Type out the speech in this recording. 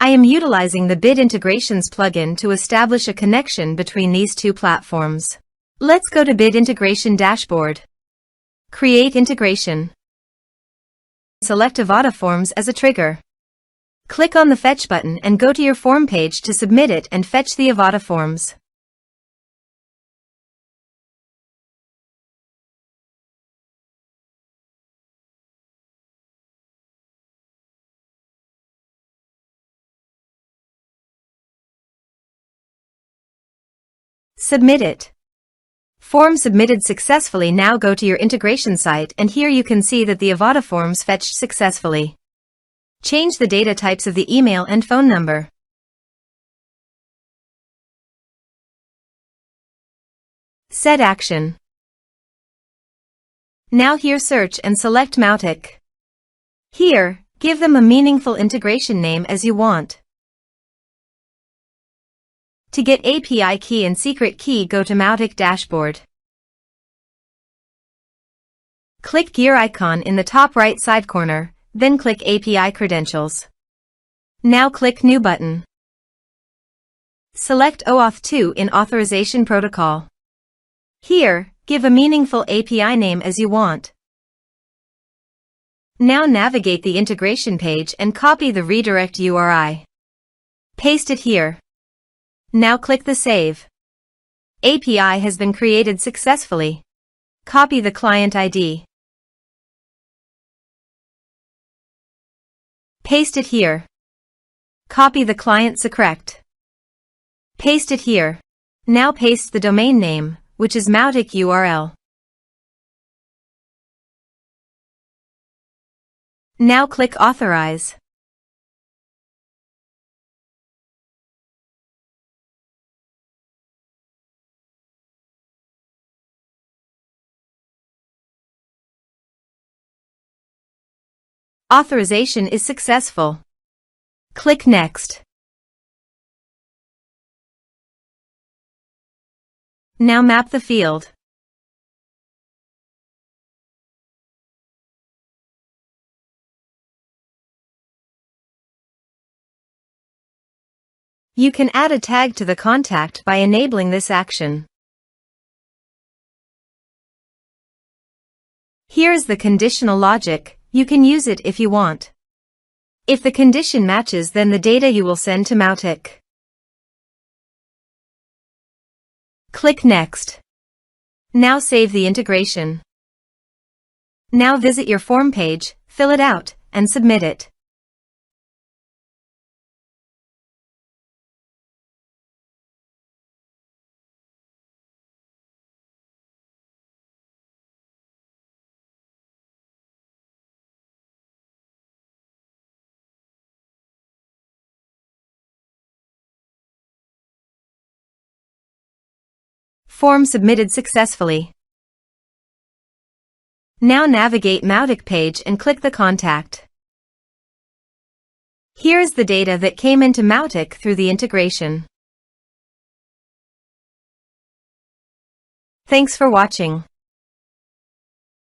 I am utilizing the Bit Integrations plugin to establish a connection between these two platforms. Let's go to Bit Integration Dashboard. Create integration. Select Avada Forms as a trigger. Click on the Fetch button and go to your form page to submit it and fetch the Avada Forms. Submit it. Form submitted successfully. Now go to your integration site and here you can see that the Avada Forms fetched successfully. Change the data types of the email and phone number. Set action. Now here search and select Mautic. Here, give them a meaningful integration name as you want. To get API key and secret key, go to Mautic dashboard. Click gear icon in the top right side corner, then click API credentials. Now click New button. Select OAuth 2 in authorization protocol. Here, give a meaningful API name as you want. Now navigate the integration page and copy the redirect URI. Paste it here. Now click the Save. API has been created successfully. Copy the client ID. Paste it here. Copy the client secret. Paste it here. Now paste the domain name, which is Mautic URL. Now click Authorize. Authorization is successful. Click Next. Now map the field. You can add a tag to the contact by enabling this action. Here's the conditional logic. You can use it if you want. If the condition matches, then the data you will send to Mautic. Click Next. Now save the integration. Now visit your form page, fill it out, and submit it. Form submitted successfully. Now navigate Mautic page and click the contact. Here is the data that came into Mautic through the integration. Thanks for watching.